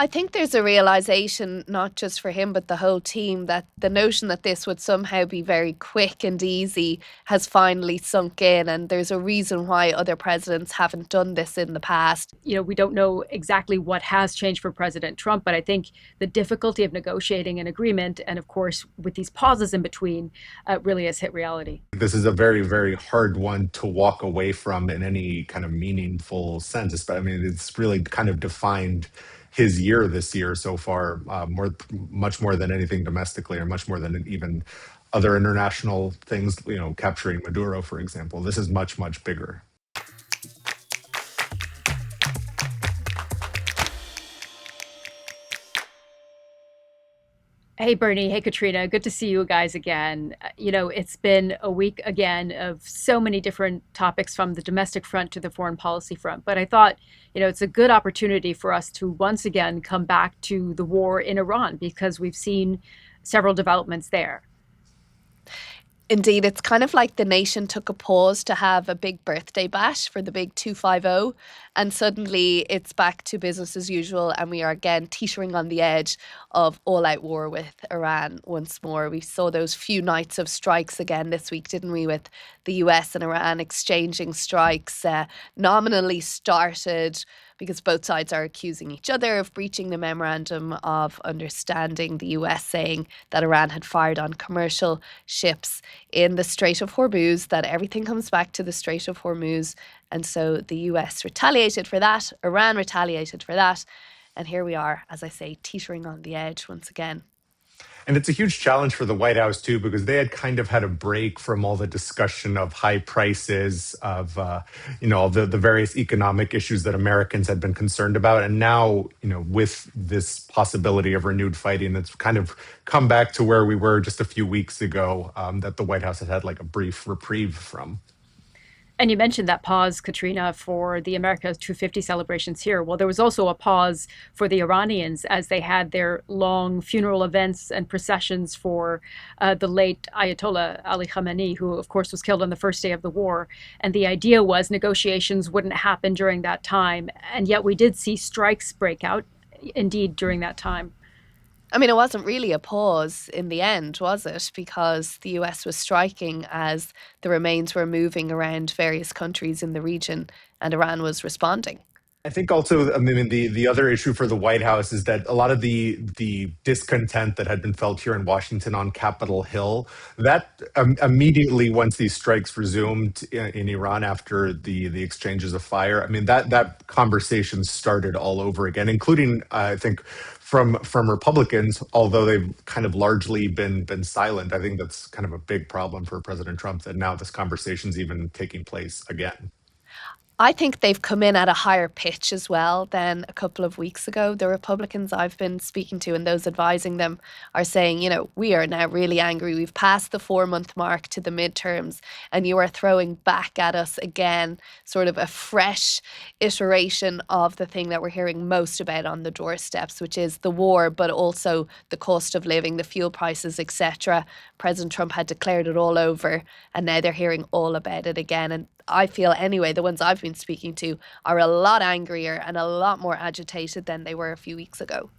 I think there's a realization, not just for him, but the whole team, that the notion that this would somehow be very quick and easy has finally sunk in. And there's a reason why other presidents haven't done this in the past. We don't know exactly what has changed for President Trump, but I think the difficulty of negotiating an agreement, and of course, with these pauses in between, really has hit reality. This is a very, very hard one to walk away from in any kind of meaningful sense. But I mean, it's really kind of defined his year this year so far, much more than anything domestically, or much more than even other international things. Capturing Maduro, for example. This is much, much bigger. Hey, Bernie. Hey, Katrina. Good to see you guys again. It's been a week again of so many different topics from the domestic front to the foreign policy front. But I thought, it's a good opportunity for us to once again come back to the war in Iran because we've seen several developments there. Indeed, it's kind of like the nation took a pause to have a big birthday bash for the big 250, and suddenly it's back to business as usual, and we are again teetering on the edge of all out war with Iran once more. We saw those few nights of strikes again this week, didn't we, with the US and Iran exchanging strikes, nominally started because both sides are accusing each other of breaching the memorandum of understanding, the US saying that Iran had fired on commercial ships in the Strait of Hormuz, that everything comes back to the Strait of Hormuz. And so the US retaliated for that, Iran retaliated for that. And here we are, as I say, teetering on the edge once again. And it's a huge challenge for the White House too, because they had kind of had a break from all the discussion of high prices, of the various economic issues that Americans had been concerned about, and now with this possibility of renewed fighting, it's kind of come back to where we were just a few weeks ago, that the White House had like a brief reprieve from. And you mentioned that pause, Katrina, for the America 250 celebrations here. Well, there was also a pause for the Iranians as they had their long funeral events and processions for the late Ayatollah Ali Khamenei, who, of course, was killed on the first day of the war. And the idea was negotiations wouldn't happen during that time. And yet we did see strikes break out, indeed, during that time. I mean, it wasn't really a pause in the end, was it? Because the US was striking as the remains were moving around various countries in the region, and Iran was responding. I think also, I mean, the other issue for the White House is that a lot of the discontent that had been felt here in Washington on Capitol Hill, that immediately once these strikes resumed in Iran after the exchanges of fire, I mean that conversation started all over again, including I think from Republicans, although they've kind of largely been silent. I think that's kind of a big problem for President Trump, that now this conversation's even taking place again. I think they've come in at a higher pitch as well than a couple of weeks ago. The Republicans I've been speaking to and those advising them are saying, we are now really angry. We've passed the 4 month mark to the midterms, and you are throwing back at us again, sort of a fresh iteration of the thing that we're hearing most about on the doorsteps, which is the war, but also the cost of living, the fuel prices, etc. President Trump had declared it all over, and now they're hearing all about it again. And I feel anyway, the ones I've been speaking to are a lot angrier and a lot more agitated than they were a few weeks ago.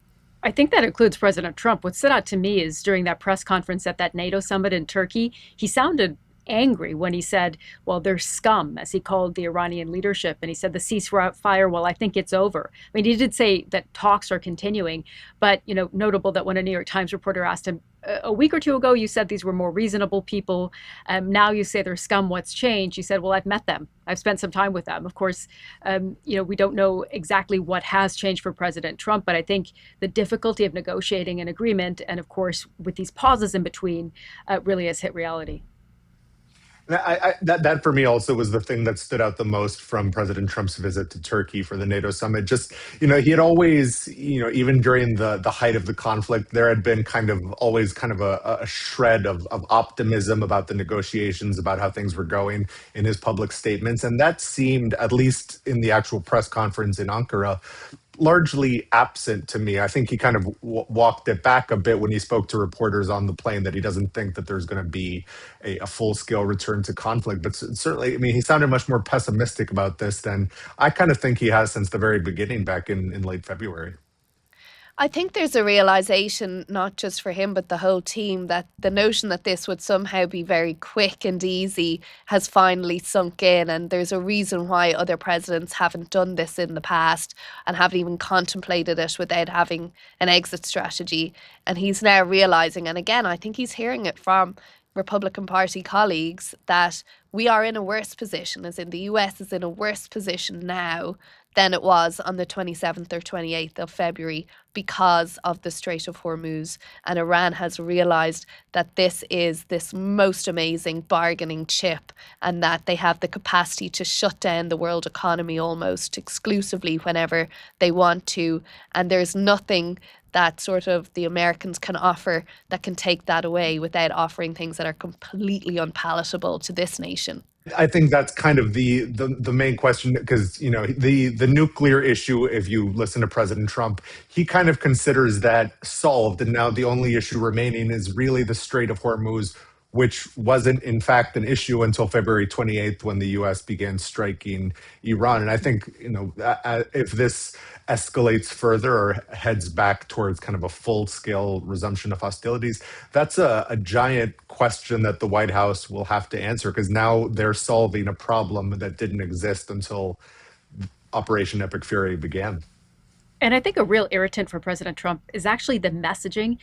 I think that includes President Trump. What stood out to me is during that press conference at that NATO summit in Turkey, he sounded angry when he said, well, they're scum, as he called the Iranian leadership. And he said the ceasefire, well, I think it's over. I mean, he did say that talks are continuing, but, notable that when a New York Times reporter asked him, a week or two ago, you said these were more reasonable people. Now you say they're scum. What's changed? He said, well, I've met them. I've spent some time with them. Of course, we don't know exactly what has changed for President Trump, but I think the difficulty of negotiating an agreement, and of course, with these pauses in between, really has hit reality. That for me also was the thing that stood out the most from President Trump's visit to Turkey for the NATO summit. Just, he had always, even during the height of the conflict, there had been kind of always kind of a shred of optimism about the negotiations, about how things were going in his public statements. And that seemed, at least in the actual press conference in Ankara, largely absent to me. I think he kind of walked it back a bit when he spoke to reporters on the plane, that he doesn't think that there's going to be a full-scale return to conflict. But certainly, I mean, he sounded much more pessimistic about this than I kind of think he has since the very beginning back in late February. I think there's a realization, not just for him, but the whole team, that the notion that this would somehow be very quick and easy has finally sunk in. And there's a reason why other presidents haven't done this in the past and haven't even contemplated it without having an exit strategy. And he's now realizing, and again, I think he's hearing it from Republican Party colleagues, that we are in a worse position, as in the US is in a worse position now than it was on the 27th or 28th of February because of the Strait of Hormuz. And Iran has realized that this is this most amazing bargaining chip and that they have the capacity to shut down the world economy almost exclusively whenever they want to. And there's nothing that sort of the Americans can offer that can take that away without offering things that are completely unpalatable to this nation. I think that's kind of the main question, because the nuclear issue, if you listen to President Trump, he kind of considers that solved, and now the only issue remaining is really the Strait of Hormuz, which wasn't in fact an issue until February 28th when the U.S. began striking Iran. And I think if this escalates further or heads back towards kind of a full-scale resumption of hostilities, that's a giant question that the White House will have to answer, because now they're solving a problem that didn't exist until Operation Epic Fury began. And I think a real irritant for President Trump is actually the messaging.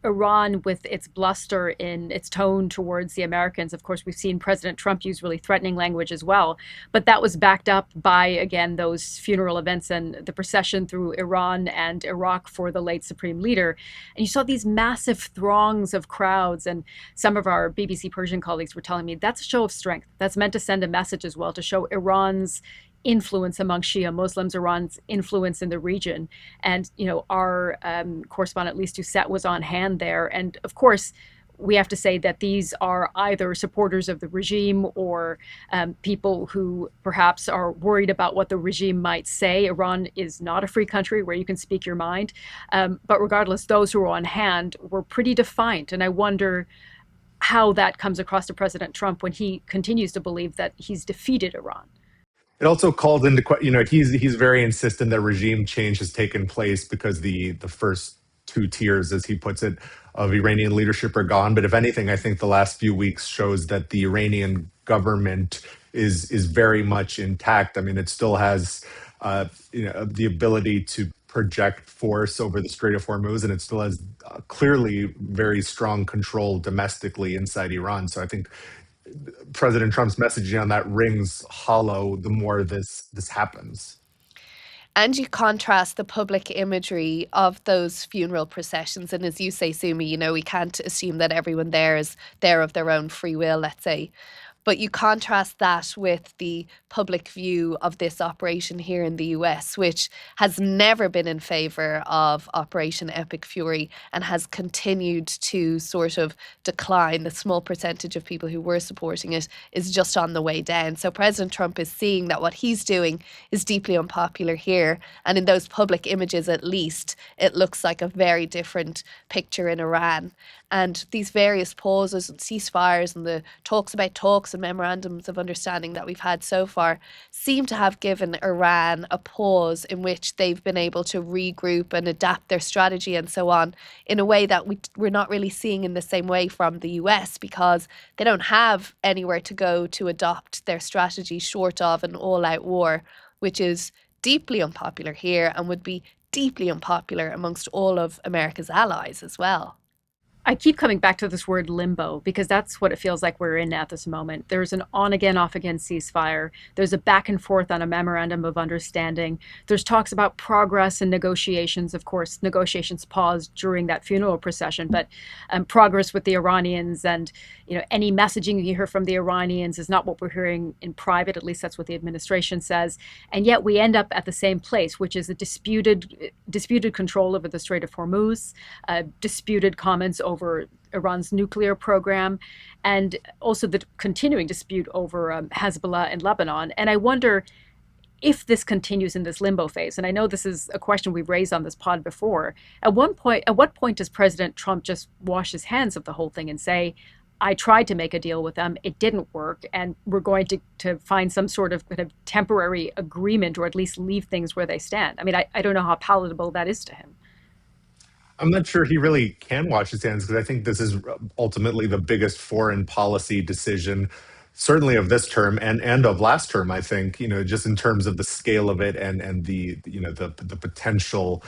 Iran, with its bluster in its tone towards the Americans, of course, we've seen President Trump use really threatening language as well. But that was backed up by, again, those funeral events and the procession through Iran and Iraq for the late Supreme Leader. And you saw these massive throngs of crowds. And some of our BBC Persian colleagues were telling me that's a show of strength. That's meant to send a message as well, to show Iran's influence among Shia Muslims, Iran's influence in the region. And, our correspondent, Lise Doucette, was on hand there. And of course, we have to say that these are either supporters of the regime or people who perhaps are worried about what the regime might say. Iran is not a free country where you can speak your mind. But regardless, those who are on hand were pretty defiant. And I wonder how that comes across to President Trump when he continues to believe that he's defeated Iran. It also called into he's very insistent that regime change has taken place because the first two tiers, as he puts it, of Iranian leadership are gone. But if anything, I think the last few weeks shows that the Iranian government is very much intact. I mean, it still has the ability to project force over the Strait of Hormuz, and it still has clearly very strong control domestically inside Iran. So I think President Trump's messaging on that rings hollow the more this happens. And you contrast the public imagery of those funeral processions. And as you say, Sumi, we can't assume that everyone there is there of their own free will, let's say. But you contrast that with the public view of this operation here in the US, which has never been in favor of Operation Epic Fury and has continued to sort of decline. The small percentage of people who were supporting it is just on the way down. So President Trump is seeing that what he's doing is deeply unpopular here. And in those public images, at least, it looks like a very different picture in Iran. And these various pauses and ceasefires and the talks about talks and memorandums of understanding that we've had so far seem to have given Iran a pause in which they've been able to regroup and adapt their strategy and so on in a way that we're not really seeing in the same way from the US, because they don't have anywhere to go to adopt their strategy short of an all-out war, which is deeply unpopular here and would be deeply unpopular amongst all of America's allies as well. I keep coming back to this word limbo because that's what it feels like we're in at this moment. There's an on again, off again ceasefire. There's a back and forth on a memorandum of understanding. There's talks about progress and negotiations. Of course, negotiations paused during that funeral procession, but progress with the Iranians and any messaging you hear from the Iranians is not what we're hearing in private. At least that's what the administration says. And yet we end up at the same place, which is a disputed control over the Strait of Hormuz, disputed comments over Iran's nuclear program, and also the continuing dispute over Hezbollah in Lebanon. And I wonder if this continues in this limbo phase. And I know this is a question we've raised on this pod before. At what point does President Trump just wash his hands of the whole thing and say, I tried to make a deal with them, it didn't work, and we're going to find some sort of kind of temporary agreement, or at least leave things where they stand? I mean, I don't know how palatable that is to him. I'm not sure he really can wash his hands because I think this is ultimately the biggest foreign policy decision, certainly of this term and of last term. I think just in terms of the scale of it and the the potential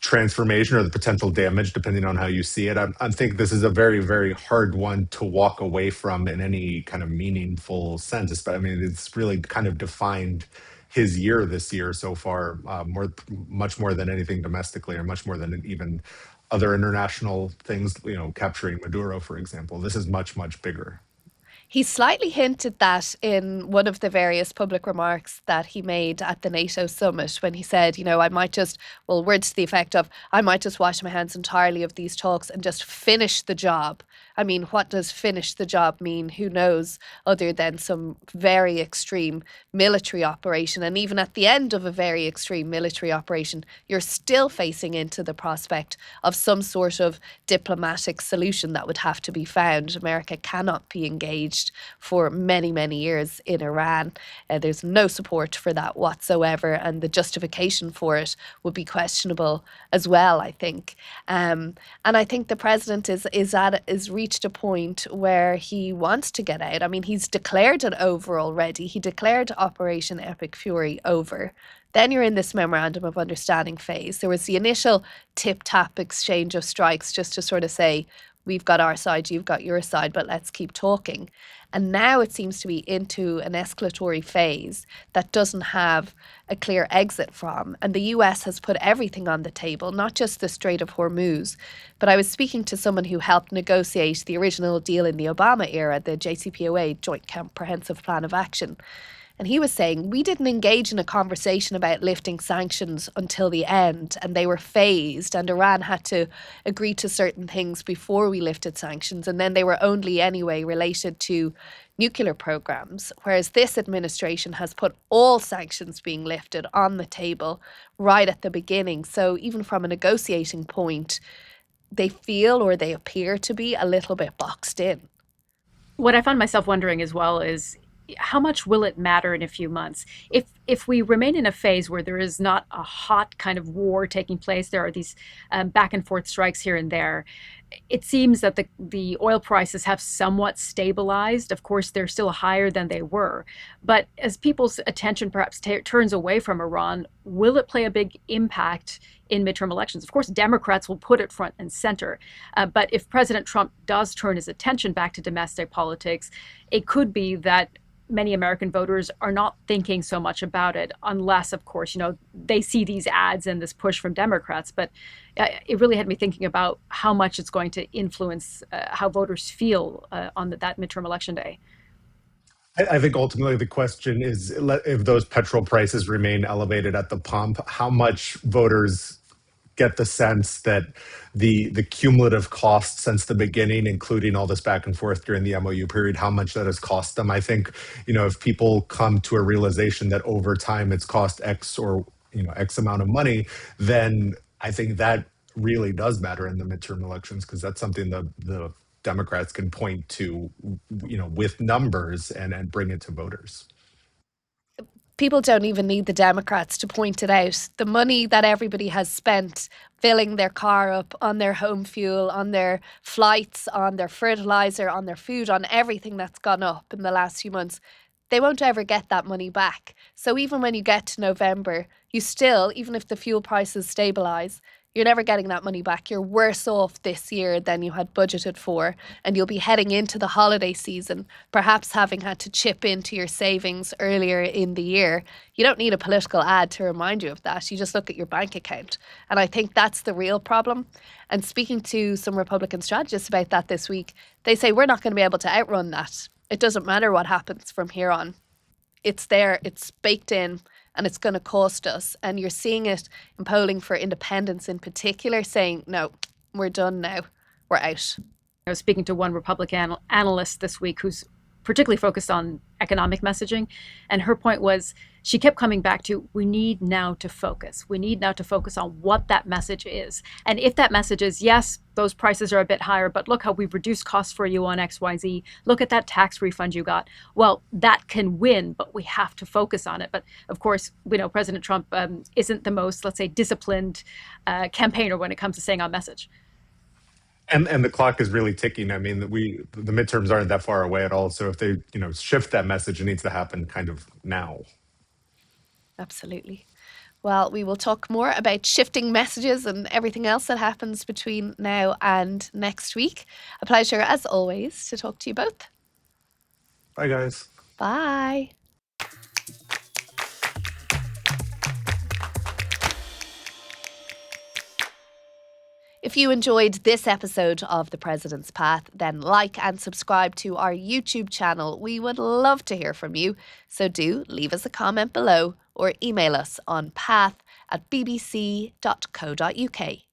transformation or the potential damage, depending on how you see it. I think this is a very, very hard one to walk away from in any kind of meaningful sense. But I mean, it's really kind of defined his year this year so far, much more than anything domestically, or much more than even other international things. Capturing Maduro, for example. This is much, much bigger. He slightly hinted that in one of the various public remarks that he made at the NATO summit when he said, I might just, well, words to the effect of, I might just wash my hands entirely of these talks and just finish the job. I mean, what does finish the job mean? Who knows, other than some very extreme military operation. And even at the end of a very extreme military operation, you're still facing into the prospect of some sort of diplomatic solution that would have to be found. America cannot be engaged for many, many years in Iran. There's no support for that whatsoever, and the justification for it would be questionable as well, I think. And I think the president is reached a point where he wants to get out. I mean, he's declared it over already. He declared Operation Epic Fury over. Then you're in this memorandum of understanding phase. There was the initial tip-tap exchange of strikes just to sort of say, we've got our side, you've got your side, but let's keep talking. And now it seems to be into an escalatory phase that doesn't have a clear exit from. And the US has put everything on the table, not just the Strait of Hormuz. But I was speaking to someone who helped negotiate the original deal in the Obama era, the JCPOA, Joint Comprehensive Plan of Action. And he was saying, we didn't engage in a conversation about lifting sanctions until the end, and they were phased, and Iran had to agree to certain things before we lifted sanctions, and then they were only anyway related to nuclear programs, whereas this administration has put all sanctions being lifted on the table right at the beginning. So even from a negotiating point, they feel, or they appear to be, a little bit boxed in. What I found myself wondering as well is, how much will it matter in a few months? If we remain in a phase where there is not a hot kind of war taking place, there are these back and forth strikes here and there. It seems that the oil prices have somewhat stabilized. Of course, they're still higher than they were. But as people's attention perhaps turns away from Iran, will it play a big impact in midterm elections? Of course, Democrats will put it front and center. But if President Trump does turn his attention back to domestic politics, it could be that many American voters are not thinking so much about it, unless, of course, they see these ads and this push from Democrats. But it really had me thinking about how much it's going to influence how voters feel on that midterm election day. I think ultimately the question is, if those petrol prices remain elevated at the pump, how much voters get the sense that the cumulative cost since the beginning, including all this back and forth during the MOU period, how much that has cost them. I think, if people come to a realization that over time it's cost X or X amount of money, then I think that really does matter in the midterm elections, because that's something the Democrats can point to, with numbers and bring it to voters. People don't even need the Democrats to point it out. The money that everybody has spent filling their car up, on their home fuel, on their flights, on their fertilizer, on their food, on everything that's gone up in the last few months, they won't ever get that money back. So even when you get to November, you still, even if the fuel prices stabilise, you're never getting that money back. You're worse off this year than you had budgeted for. And you'll be heading into the holiday season, perhaps having had to chip into your savings earlier in the year. You don't need a political ad to remind you of that. You just look at your bank account. And I think that's the real problem. And speaking to some Republican strategists about that this week, they say we're not going to be able to outrun that. It doesn't matter what happens from here on. It's there, it's baked in, and it's going to cost us. And you're seeing it in polling for independents in particular, saying, no, we're done now. We're out. I was speaking to one Republican analyst this week who's particularly focused on economic messaging. And her point was, she kept coming back to, we need now to focus. We need now to focus on what that message is. And if that message is, yes, those prices are a bit higher, but look how we've reduced costs for you on XYZ. Look at that tax refund you got. Well, that can win, but we have to focus on it. But of course, we know President Trump isn't the most, let's say, disciplined campaigner when it comes to saying our message. And the clock is really ticking. I mean, the midterms aren't that far away at all. So if they, shift that message, it needs to happen kind of now. Absolutely. Well, we will talk more about shifting messages and everything else that happens between now and next week. A pleasure, as always, to talk to you both. Bye, guys. Bye. If you enjoyed this episode of The President's Path, then like and subscribe to our YouTube channel. We would love to hear from you. So do leave us a comment below or email us on path@bbc.co.uk.